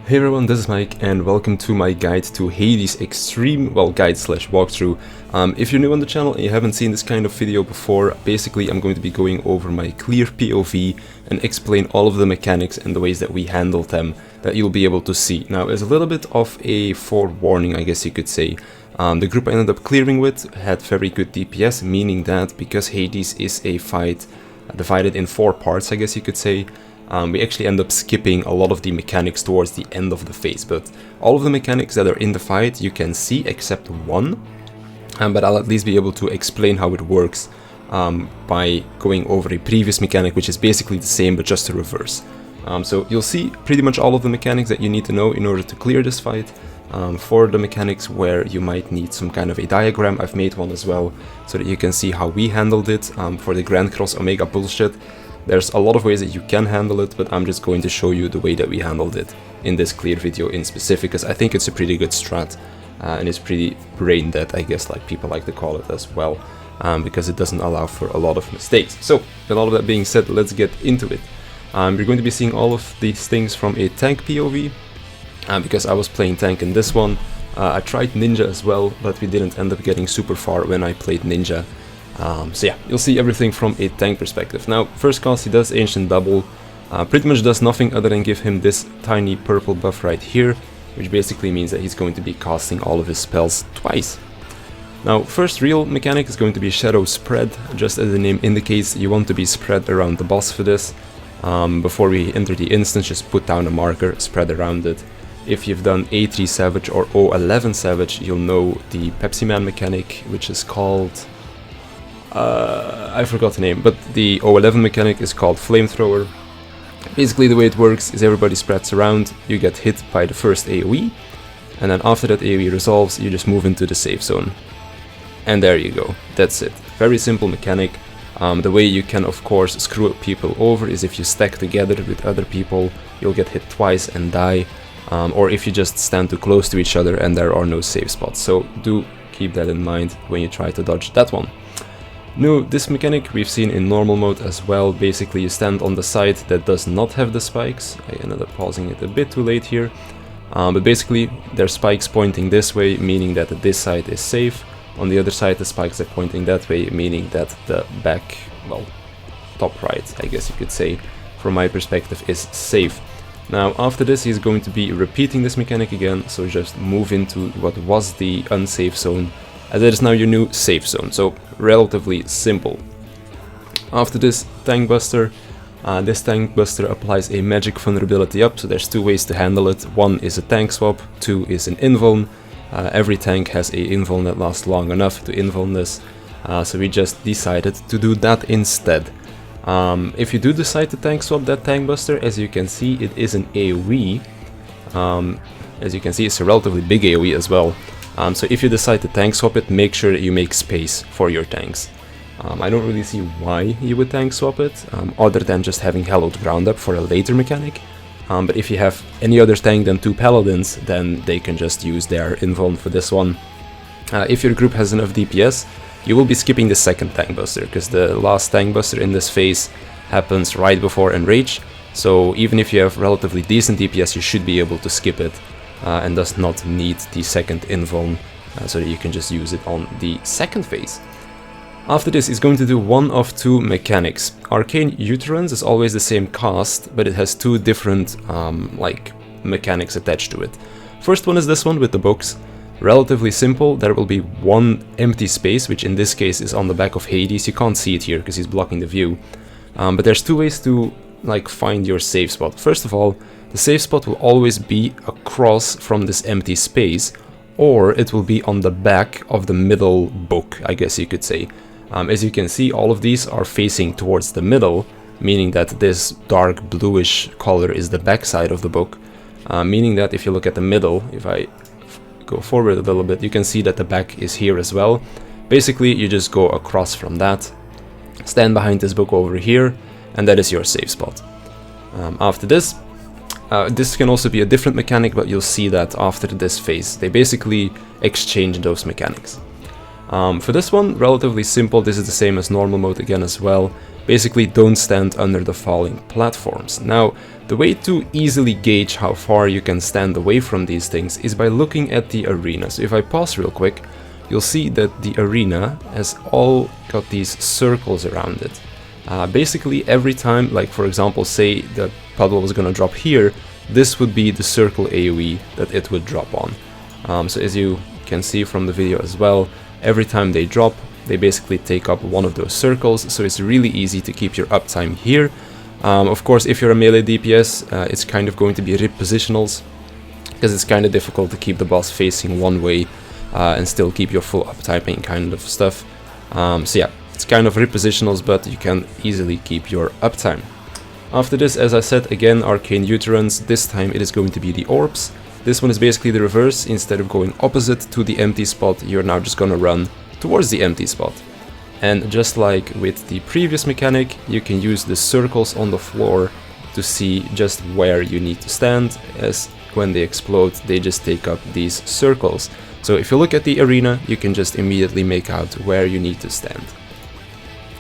Hey everyone, this is Mike and welcome to my guide to Hades Extreme, guide slash walkthrough. If you're new on the channel and you haven't seen this kind of video before, basically I'm going to be going over my clear POV and explain all of the mechanics and the ways that we handle them that you'll be able to see. Now, as a little bit of a forewarning, I guess you could say, the group I ended up clearing with had very good DPS, meaning that because Hades is a fight divided in 4 parts, I guess you could say, we actually end up skipping a lot of the mechanics towards the end of the phase, but all of the mechanics that are in the fight you can see except one, but I'll at least be able to explain how it works by going over a previous mechanic which is basically the same but just a reverse. So you'll see pretty much all of the mechanics that you need to know in order to clear this fight. For the mechanics where you might need some kind of a diagram, I've made one as well so that you can see how we handled it. For the Grand Cross Omega bullshit, there's a lot of ways that you can handle it, but I'm just going to show you the way that we handled it in this clear video in specific, because I think it's a pretty good strat, and it's pretty brain dead, I guess, like people like to call it as well, because it doesn't allow for a lot of mistakes. So, with all of that being said, let's get into it. We're going to be seeing all of these things from a tank POV, because I was playing tank in this one. I tried ninja as well, but we didn't end up getting super far when I played ninja. So yeah, you'll see everything from a tank perspective. Now, first cast he does Ancient Double, pretty much does nothing other than give him this tiny purple buff right here, which basically means that he's going to be casting all of his spells twice. Now, first real mechanic is going to be Shadow Spread. Just as the name indicates, you want to be spread around the boss for this. Before we enter the instance, just put down a marker, spread around it. If you've done A3 Savage or O11 Savage, you'll know the Pepsi Man mechanic, which is called... I forgot the name, but the O11 mechanic is called Flamethrower. Basically the way it works is everybody spreads around, you get hit by the first AoE, and then after that AoE resolves, you just move into the safe zone. And there you go, that's it. Very simple mechanic. The way you can of course screw people over is if you stack together with other people, you'll get hit twice and die, or if you just stand too close to each other and there are no safe spots. So do keep that in mind when you try to dodge that one. No, this mechanic we've seen in normal mode as well. Basically you stand on the side that does not have the spikes. I ended up pausing it a bit too late here. But basically there's spikes pointing this way, meaning that this side is safe. On the other side the spikes are pointing that way, meaning that the back, top right, I guess you could say, from my perspective, is safe. Now after this he's going to be repeating this mechanic again, so just move into what was the unsafe zone, as it is now your new safe zone, so relatively simple. After this Tank Buster, this Tank Buster applies a magic vulnerability up, so there's 2 ways to handle it. 1 is a tank swap, 2 is an invuln. Every tank has a invuln that lasts long enough to invuln this, so we just decided to do that instead. If you do decide to tank swap that Tank Buster, as you can see it is an AoE. As you can see it's a relatively big AoE as well. So if you decide to tank swap it, make sure that you make space for your tanks. I don't really see why you would tank swap it, other than just having Hallowed Ground up for a later mechanic. But if you have any other tank than 2 paladins, then they can just use their invuln for this one. If your group has enough DPS, you will be skipping the second Tank Buster, because the last Tank Buster in this phase happens right before Enrage. So even if you have relatively decent DPS, you should be able to skip it. And does not need the second invuln, so that you can just use it on the second phase. After this he's going to do one of 2 mechanics. Arcane Uterans is always the same cast, but it has 2 different mechanics attached to it. First one is this one with the books. Relatively simple. There will be 1 empty space, which in this case is on the back of Hades. You can't see it here because he's blocking the view. But there's 2 ways to find your safe spot. First of all, the safe spot will always be across from this empty space, or it will be on the back of the middle book, I guess you could say. As you can see, all of these are facing towards the middle, meaning that this dark bluish color is the back side of the book, meaning that if you look at the middle, if I go forward a little bit, you can see that the back is here as well. Basically, you just go across from that, stand behind this book over here, and that is your safe spot. After this, this can also be a different mechanic, but you'll see that after this phase. They basically exchange those mechanics. For this one, relatively simple. This is the same as normal mode again as well. Basically, don't stand under the falling platforms. Now, the way to easily gauge how far you can stand away from these things is by looking at the arena. So if I pause real quick, you'll see that the arena has all got these circles around it. Basically, every time, like for example, say the puddle was gonna drop here, this would be the circle AoE that it would drop on. So as you can see from the video as well, every time they drop, they basically take up one of those circles, so it's really easy to keep your uptime here. Of course, if you're a melee DPS, it's kind of going to be rip positionals, because it's kind of difficult to keep the boss facing one way and still keep your full uptiming kind of stuff. So yeah, it's kind of rip positionals, but you can easily keep your uptime. After this, as I said, again, Arcane Uterans. This time it is going to be the orbs. This one is basically the reverse. Instead of going opposite to the empty spot, you're now just gonna run towards the empty spot. And just like with the previous mechanic, you can use the circles on the floor to see just where you need to stand, as when they explode, they just take up these circles. So if you look at the arena, you can just immediately make out where you need to stand.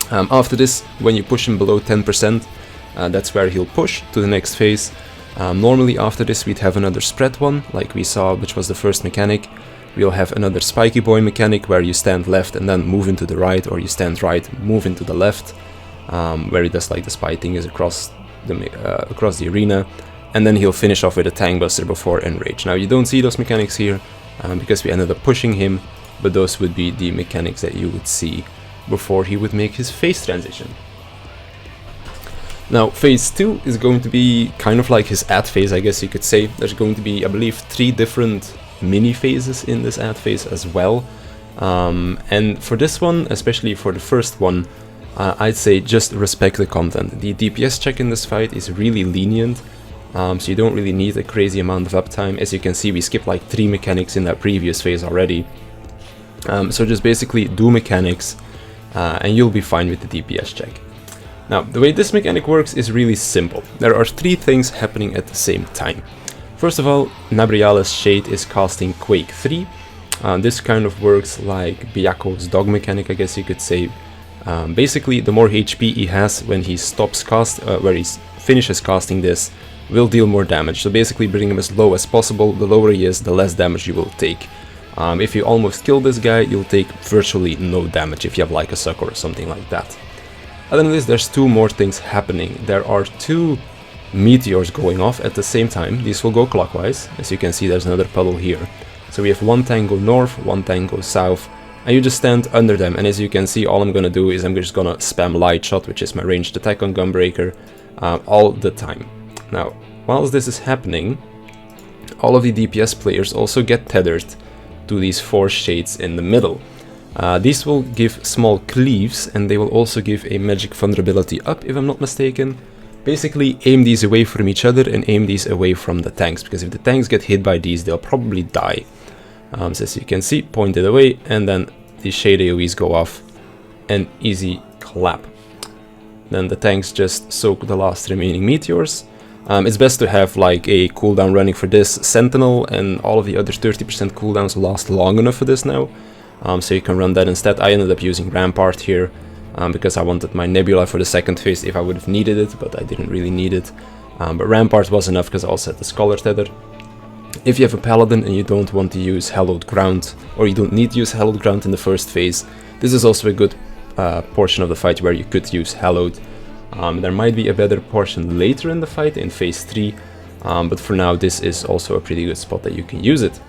After this, when you push him below 10%, that's where he'll push to the next phase. Normally after this we'd have another spread one, like we saw, which was the first mechanic. We'll have another spiky boy mechanic where you stand left and then move into the right, or you stand right, move into the left, where he does like the spy thing is across the arena, and then he'll finish off with a tank buster before enrage. Now you don't see those mechanics here because we ended up pushing him, but those would be the mechanics that you would see before he would make his phase transition. Now, phase 2 is going to be kind of like his ad phase, I guess you could say. There's going to be, I believe, 3 different mini phases in this ad phase as well. And for this one, especially for the first one, I'd say just respect the content. The DPS check in this fight is really lenient, so you don't really need a crazy amount of uptime. As you can see, we skipped like 3 mechanics in that previous phase already. So just basically do mechanics, and you'll be fine with the DPS check. Now, the way this mechanic works is really simple. There are 3 things happening at the same time. First of all, Nabriala's Shade is casting Quake 3. This kind of works like Byaku's dog mechanic, I guess you could say. Basically, the more HP he has when he stops where he finishes casting this, will deal more damage. So basically bring him as low as possible. The lower he is, the less damage you will take. If you almost kill this guy, you'll take virtually no damage if you have like a sucker or something like that. Other than this, there's 2 more things happening. There are 2 meteors going off at the same time. These will go clockwise. As you can see, there's another puddle here. So we have 1 tank go north, 1 tank go south, and you just stand under them. And as you can see, all I'm gonna do is I'm just gonna spam light shot, which is my ranged attack on Gunbreaker, all the time. Now, whilst this is happening, all of the DPS players also get tethered to these 4 shades in the middle. These will give small cleaves, and they will also give a magic vulnerability up, if I'm not mistaken. Basically, aim these away from each other and aim these away from the tanks, because if the tanks get hit by these, they'll probably die. So as you can see, pointed away, and then the shade AoEs go off, and easy clap. Then the tanks just soak the last remaining meteors. It's best to have like a cooldown running for this. Sentinel and all of the other 30% cooldowns last long enough for this now. So you can run that instead. I ended up using Rampart here because I wanted my Nebula for the second phase if I would have needed it, but I didn't really need it. But Rampart was enough because I also had the Scholar Tether. If you have a Paladin and you don't want to use Hallowed Ground, or you don't need to use Hallowed Ground in the first phase, this is also a good portion of the fight where you could use Hallowed. There might be a better portion later in the fight, in phase 3, but for now this is also a pretty good spot that you can use it.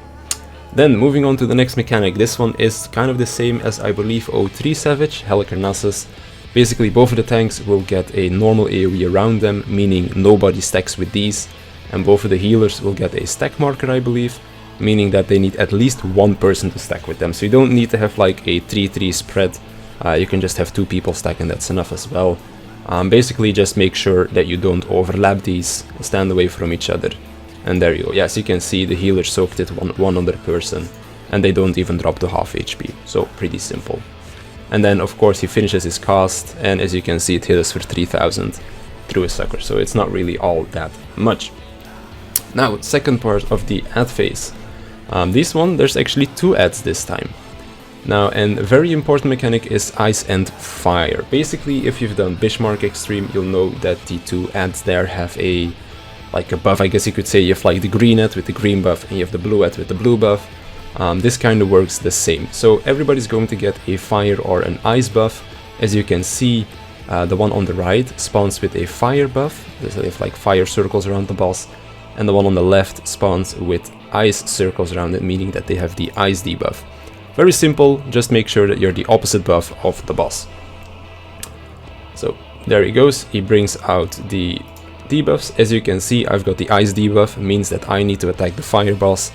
Then moving on to the next mechanic, this one is kind of the same as I believe 03 Savage, Helicarnassus. Basically both of the tanks will get a normal AoE around them, meaning nobody stacks with these, and both of the healers will get a stack marker, I believe, meaning that they need at least 1 person to stack with them. So you don't need to have like a 3-3 spread, you can just have 2 people stack and that's enough as well. Basically just make sure that you don't overlap these, stand away from each other. And there you go. Yes, you can see the healer soaked it one other person, and they don't even drop to half HP, so pretty simple. And then of course he finishes his cast, and as you can see it hit us for 3000 through a sucker, so it's not really all that much. Now, second part of the ad phase. This one, there's actually 2 ads this time. Now, and a very important mechanic is ice and fire. Basically, if you've done Bismarck Extreme, you'll know that the two ads there have a buff, I guess you could say. You have like the green ad with the green buff, and you have the blue ad with the blue buff. This kind of works the same. So everybody's going to get a fire or an ice buff. As you can see, the one on the right spawns with a fire buff. They have like fire circles around the boss. And the one on the left spawns with ice circles around it, meaning that they have the ice debuff. Very simple, just make sure that you're the opposite buff of the boss. So there he goes, he brings out the debuffs. As you can see, I've got the ice debuff, means that I need to attack the fire boss.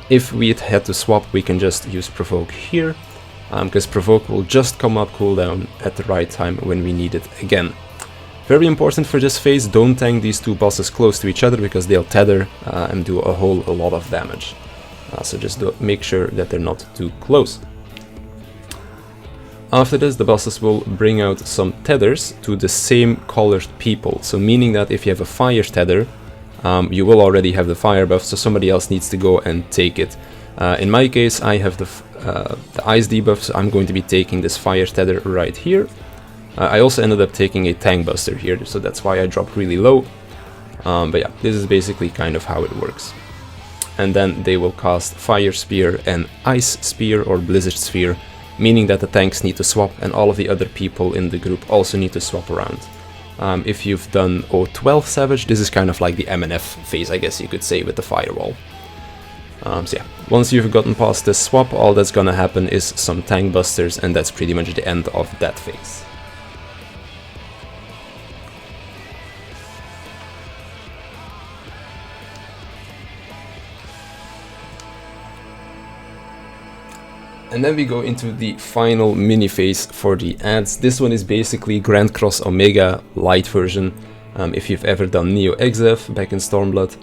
If we had to swap, we can just use provoke here, because provoke will just come up cooldown at the right time when we need it again. Very important for this phase, don't tank these two bosses close to each other because they'll tether and do a lot of damage. So just make sure that they're not too close. After this, the bosses will bring out some tethers to the same colored people. So meaning that if you have a fire tether, you will already have the fire buff, so somebody else needs to go and take it. In my case, I have the ice debuff, so I'm going to be taking this fire tether right here. I also ended up taking a tank buster here, so that's why I dropped really low. But yeah, this is basically kind of how it works. And then they will cast Fire Spear and Ice Spear or Blizzard Sphere, meaning that the tanks need to swap and all of the other people in the group also need to swap around. If you've done O12 Savage, this is kind of like the MNF phase, I guess you could say, with the firewall. So yeah, once you've gotten past this swap, all that's gonna happen is some tank busters, and that's pretty much the end of that phase. And then we go into the final mini phase for the ads. This one is basically Grand Cross Omega light version. If you've ever done Neo Exev back in Stormblood,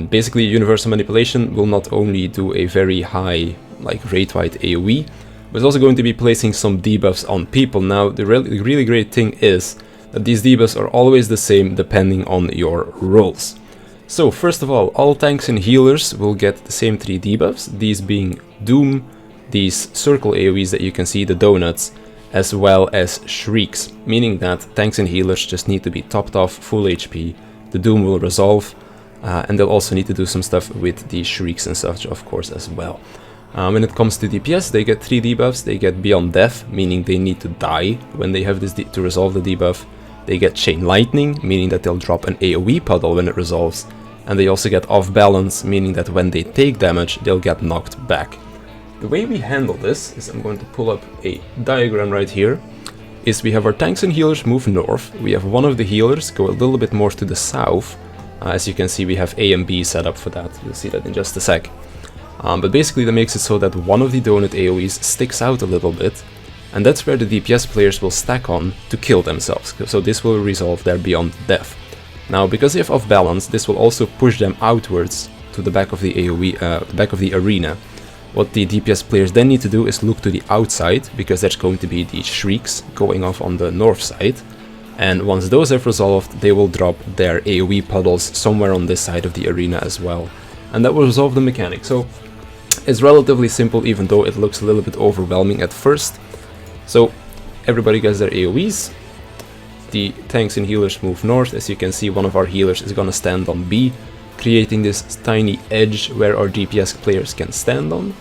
basically Universal Manipulation will not only do a very high rate-wide AoE, but it's also going to be placing some debuffs on people. Now the really great thing is that these debuffs are always the same depending on your rolls. So first of all tanks and healers will get the same 3 debuffs, these being Doom, these circle AoEs that you can see, the donuts, as well as shrieks, meaning that tanks and healers just need to be topped off, full HP, the Doom will resolve, and they'll also need to do some stuff with the shrieks and such, of course, as well. When it comes to DPS, they get 3 debuffs. They get Beyond Death, meaning they need to die when they have this to resolve the debuff. They get Chain Lightning, meaning that they'll drop an AoE puddle when it resolves, and they also get Off Balance, meaning that when they take damage, they'll get knocked back. The way we handle this is, I'm going to pull up a diagram right here, is we have our tanks and healers move north, we have one of the healers go a little bit more to the south. As you can see, we have A and B set up for that, you'll see that in just a sec. But basically that makes it so that one of the donut AoEs sticks out a little bit, and that's where the DPS players will stack on to kill themselves, so this will resolve their Beyond Death. Now, because they have Off Balance, this will also push them outwards to the back of the AoE, back of the arena. What the DPS players then need to do is look to the outside, because there's going to be the shrieks going off on the north side. And once those have resolved, they will drop their AoE puddles somewhere on this side of the arena as well. And that will resolve the mechanic. So it's relatively simple, even though it looks a little bit overwhelming at first. So everybody gets their AoEs. The tanks and healers move north. As you can see, one of our healers is gonna stand on B, creating this tiny edge where our DPS players can stand on.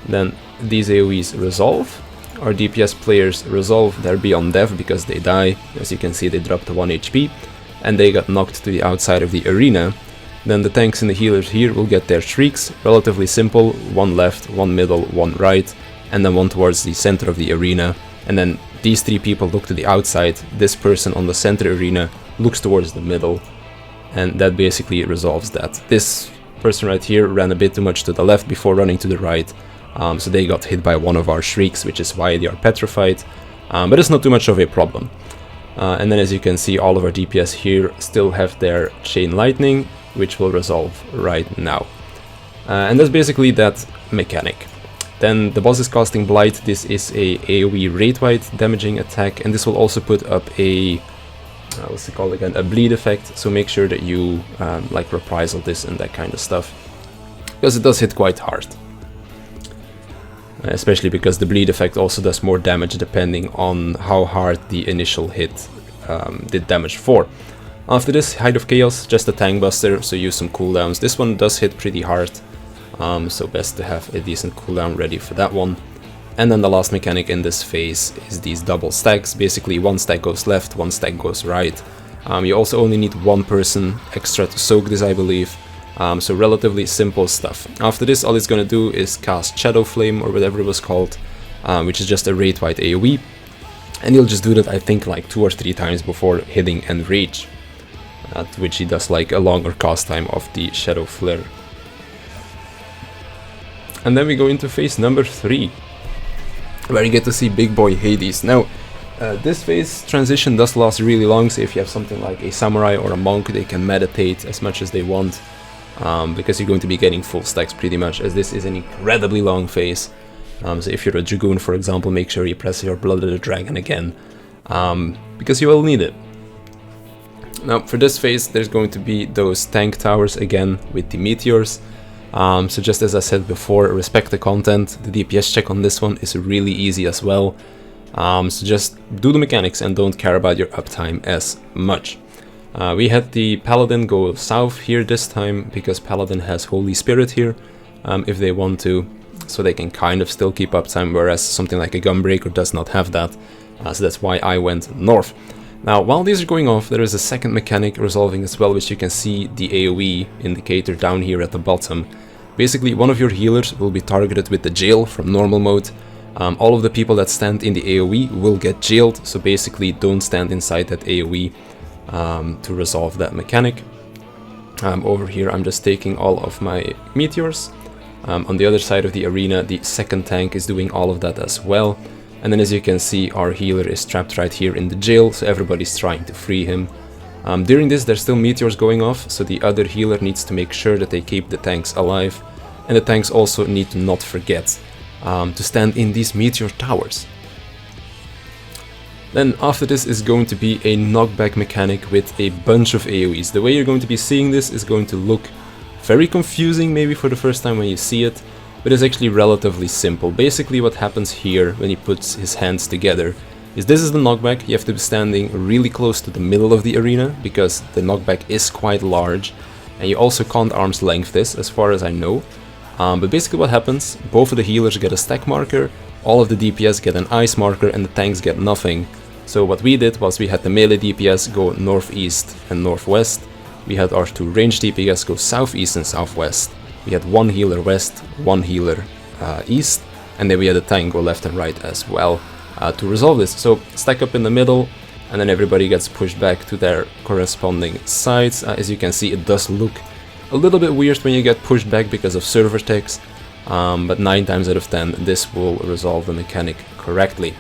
Then these AoEs resolve. Our DPS players resolve their Beyond Death because they die. As you can see, they dropped to 1 HP and they got knocked to the outside of the arena. Then the tanks and the healers here will get their shrieks, relatively simple, 1 left, 1 middle, 1 right, and then 1 towards the center of the arena. And then these 3 people look to the outside, this person on the center arena looks towards the middle, and that basically resolves that. This person right here ran a bit too much to the left before running to the right, so they got hit by one of our shrieks, which is why they are petrified, but it's not too much of a problem. And then as you can see, all of our DPS here still have their Chain Lightning, which will resolve right now. And that's basically that mechanic. Then the boss is casting Blight. This is a AoE rate-wide damaging attack, and this will also put up a what's it called again, a bleed effect, so make sure that you reprisal this and that kind of stuff, because it does hit quite hard. especially because the bleed effect also does more damage depending on how hard the initial hit did damage for. After this, Height of Chaos, just a tank buster, so use some cooldowns. This one does hit pretty hard, so best to have a decent cooldown ready for that one. And then the last mechanic in this phase is these double stacks. Basically, one stack goes left, one stack goes right. You also only need one person extra to soak this, I believe. So relatively simple stuff. After this, all it's gonna do is cast Shadow Flame, or whatever it was called, which is just a rate-wide AoE. And he'll just do that, I think, like 2 or 3 times before hitting enrage. At which he does like a longer cast time of the Shadow Flare. And then we go into phase number 3, where you get to see Big Boy Hades. Now, this phase transition does last really long, so if you have something like a samurai or a monk, they can meditate as much as they want, because you're going to be getting full stacks pretty much, as this is an incredibly long phase. So if you're a dragoon, for example, make sure you press your Blood of the Dragon again, because you will need it. Now, for this phase, there's going to be those tank towers again with the meteors. So just as I said before, respect the content. The DPS check on this one is really easy as well. So just do the mechanics and don't care about your uptime as much. We had the Paladin go south here this time, because Paladin has Holy Spirit here, if they want to. So they can kind of still keep uptime, whereas something like a Gunbreaker does not have that. So that's why I went north. Now, while these are going off, there is a second mechanic resolving as well, which you can see the AoE indicator down here at the bottom. Basically, one of your healers will be targeted with the jail from normal mode. All of the people that stand in the AoE will get jailed, so basically don't stand inside that AoE to resolve that mechanic. Over here, I'm just taking all of my meteors. On the other side of the arena, the second tank is doing all of that as well. And then, as you can see, our healer is trapped right here in the jail, so everybody's trying to free him. During this, there's still meteors going off, so the other healer needs to make sure that they keep the tanks alive. And the tanks also need to not forget to stand in these meteor towers. Then after this is going to be a knockback mechanic with a bunch of AoEs. The way you're going to be seeing this is going to look very confusing maybe for the first time when you see it, but it's actually relatively simple. Basically what happens here when he puts his hands together is this is the knockback. You have to be standing really close to the middle of the arena, because the knockback is quite large, and you also can't arm's length this, as far as I know. But basically what happens, both of the healers get a stack marker, all of the DPS get an ice marker, and the tanks get nothing. So what we did was we had the melee DPS go northeast and northwest, we had our 2 ranged DPS go southeast and southwest, we had 1 healer west, 1 healer east, and then we had a tank go left and right as well to resolve this. So stack up in the middle, and then everybody gets pushed back to their corresponding sides. As you can see, it does look a little bit weird when you get pushed back because of server techs, but 9 times out of 10 this will resolve the mechanic correctly.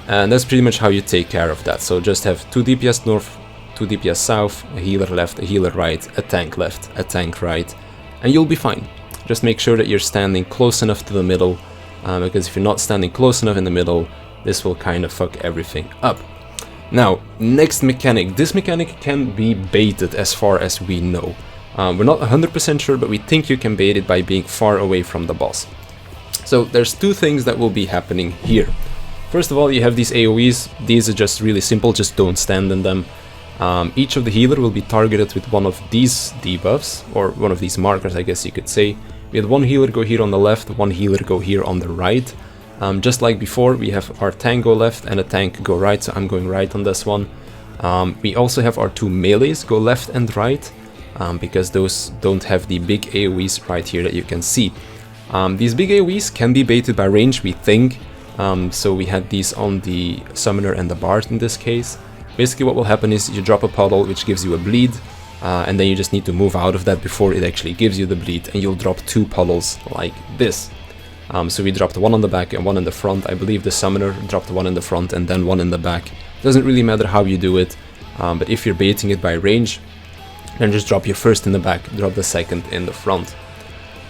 And that's pretty much how you take care of that. So just have 2 DPS north, 2 DPS south, a healer left, a healer right, a tank left, a tank right, and you'll be fine. Just make sure that you're standing close enough to the middle, because if you're not standing close enough in the middle, this will kind of fuck everything up. Now, next mechanic. This mechanic can be baited as far as we know. We're not 100% sure, but we think you can bait it by being far away from the boss. So there's 2 things that will be happening here. First of all, you have these AoEs. These are just really simple, just don't stand in them. Each of the healer will be targeted with one of these debuffs, or one of these markers, I guess you could say. We had 1 healer go here on the left, 1 healer go here on the right. Just like before, we have our tank go left and a tank go right, so I'm going right on this one. We also have our 2 melees go left and right, because those don't have the big AoEs right here that you can see. These big AoEs can be baited by range, we think. So we had these on the summoner and the bard in this case. Basically what will happen is you drop a puddle which gives you a bleed, and then you just need to move out of that before it actually gives you the bleed, and you'll drop 2 puddles like this. So we dropped 1 on the back and 1 in the front. I believe the summoner dropped 1 in the front and then 1 in the back. Doesn't really matter how you do it, but if you're baiting it by range, then just drop your first in the back, drop the second in the front.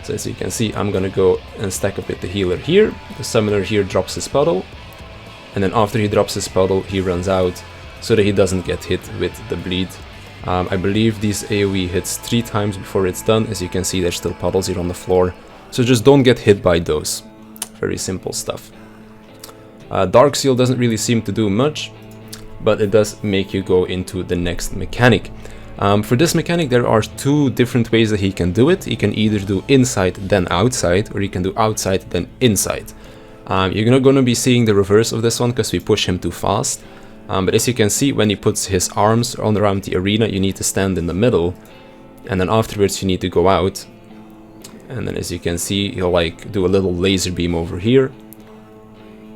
So as you can see, I'm gonna go and stack up with the healer here. The summoner here drops his puddle, and then after he drops his puddle, he runs out so that he doesn't get hit with the bleed. I believe these AoE hits 3 times before it's done. As you can see, there's still puddles here on the floor, so just don't get hit by those. very simple stuff. Dark Seal doesn't really seem to do much, but it does make you go into the next mechanic. For this mechanic there are two different ways that he can do it. He can either do inside then outside, or he can do outside then inside. You're not going to be seeing the reverse of this one because we push him too fast. But as you can see, when he puts his arms on around the arena, you need to stand in the middle, and then afterwards you need to go out. And then as you can see, he'll like do a little laser beam over here,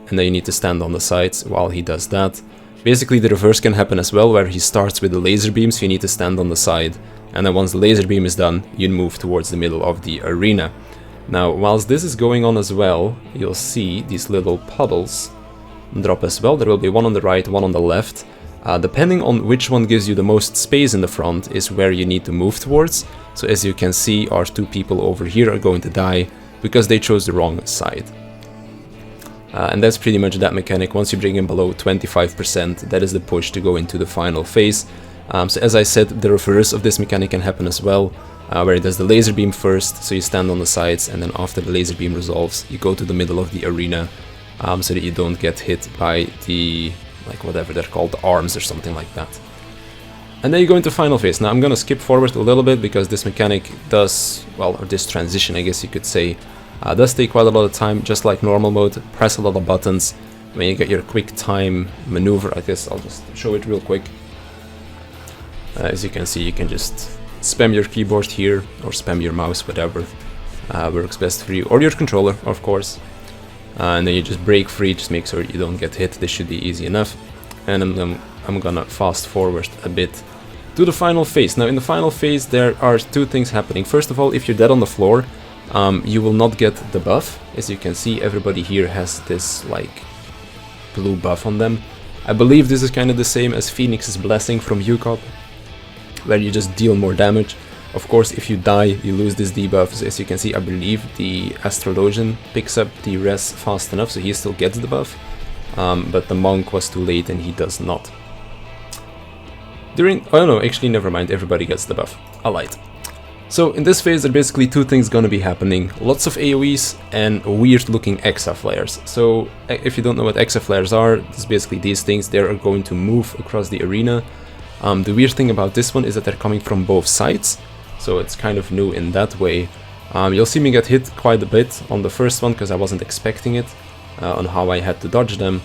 and then you need to stand on the sides while he does that. Basically the reverse can happen as well, where he starts with the laser beam, so you need to stand on the side, and then once the laser beam is done, you move towards the middle of the arena. Now, whilst this is going on as well, you'll see these little puddles drop as well. There will be one on the right, one on the left. Depending on which one gives you the most space in the front is where you need to move towards. So as you can see, our two people over here are going to die because they chose the wrong side. And that's pretty much that mechanic. Once you bring him below 25%, that is the push to go into the final phase. So as I said, the reverse of this mechanic can happen as well, where it does the laser beam first, so you stand on the sides, and then after the laser beam resolves, you go to the middle of the arena, so that you don't get hit by the, like whatever they're called, the arms or something like that. And then you go into final phase. Now I'm gonna skip forward a little bit because this mechanic does, well, or this transition I guess you could say, does take quite a lot of time, just like normal mode. Press a lot of buttons. When you get your quick time maneuver, I guess I'll just show it real quick. As you can see, you can just spam your keyboard here, or spam your mouse, whatever works best for you, or your controller, of course. And then you just break free, just make sure you don't get hit. This should be easy enough. And I'm gonna fast forward a bit to the final phase. Now in the final phase there are two things happening. First of all, if you're dead on the floor, you will not get the buff. As you can see, everybody here has this like blue buff on them. I believe this is kind of the same as Phoenix's Blessing from UCOP, where you just deal more damage. Of course, if you die, you lose this debuff. So as you can see, I believe the Astrologian picks up the res fast enough, so he still gets the buff. But the Monk was too late and he does not. Oh no, actually never mind, everybody gets the buff. I lied. So in this phase there are basically two things gonna be happening. Lots of AoEs and weird looking Exa flares. So if you don't know what Exa flares are, it's basically these things. They are going to move across the arena. The weird thing about this one is that they're coming from both sides, so it's kind of new in that way. You'll see me get hit quite a bit on the first one because I wasn't expecting it, on how I had to dodge them.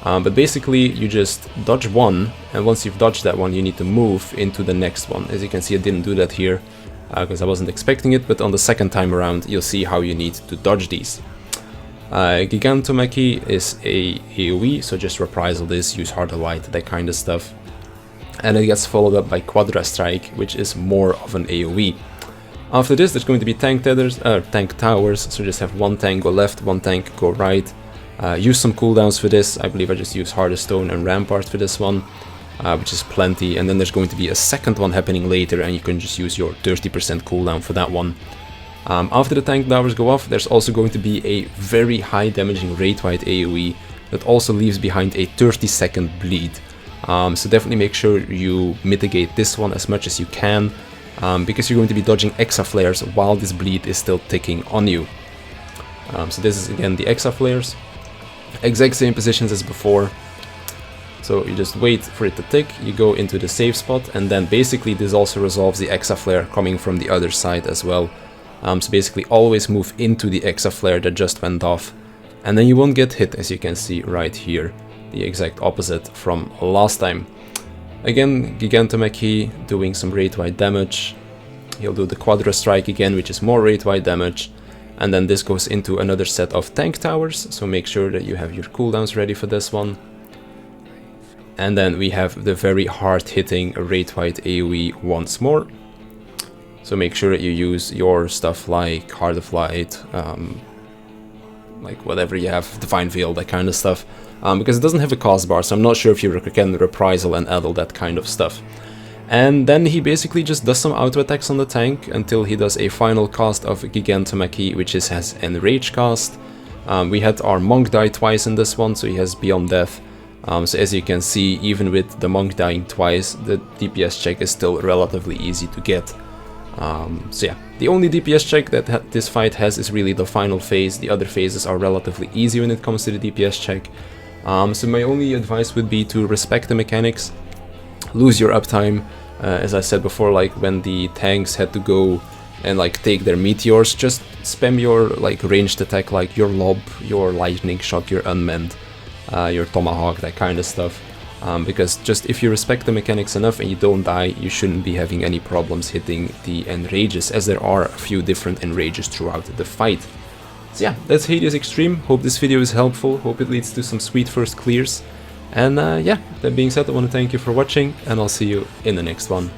But basically you just dodge one, and once you've dodged that one you need to move into the next one. As you can see, I didn't do that here because I wasn't expecting it, but on the second time around you'll see how you need to dodge these. Gigantomachy is a AoE, so just reprisal this, use Heart of Light, that kind of stuff. And it gets followed up by Quadra Strike, which is more of an AoE. After this there's going to be tank towers, so just have one tank go left, one tank go right. Use some cooldowns for this. I believe I just use Heart of Stone and Rampart for this one, which is plenty. And then there's going to be a second one happening later, and you can just use your 30% cooldown for that one. After the tank towers go off, there's also going to be a very high damaging raid-wide AoE that also leaves behind a 30-second bleed. So definitely make sure you mitigate this one as much as you can, because you're going to be dodging Exa flares while this bleed is still ticking on you. So this is again the Exa flares. Exact same positions as before. So you just wait for it to tick, you go into the safe spot, and then basically this also resolves the Exa flare coming from the other side as well. So basically always move into the Exa flare that just went off, and then you won't get hit, as you can see right here. The exact opposite from last time. Again, Gigantomachy doing some raid-wide damage. He'll do the Quadra Strike again, which is more raid-wide damage. And then this goes into another set of tank towers, so make sure that you have your cooldowns ready for this one. And then we have the very hard-hitting raid-wide AoE once more. So make sure that you use your stuff like Heart of Light, like whatever you have, Divine Veil, that kind of stuff. Because it doesn't have a cost bar, so I'm not sure if you can reprisal and addle that kind of stuff. And then he basically just does some auto attacks on the tank until he does a final cast of Gigantomachy, which has enrage cast. We had our Monk die twice in this one, so he has Beyond Death. So as you can see, even with the Monk dying twice, the DPS check is still relatively easy to get. So yeah, the only DPS check that this fight has is really the final phase. The other phases are relatively easy when it comes to the DPS check. So my only advice would be to respect the mechanics, lose your uptime. As I said before, like when the tanks had to go and like take their meteors, just spam your like ranged attack, like your lob, your lightning shot, your unmanned, your tomahawk, that kind of stuff. Because just if you respect the mechanics enough and you don't die, you shouldn't be having any problems hitting the enrages, as there are a few different enrages throughout the fight. So yeah, that's Hades Extreme. Hope this video is helpful, hope it leads to some sweet first clears. And yeah, that being said, I want to thank you for watching, and I'll see you in the next one.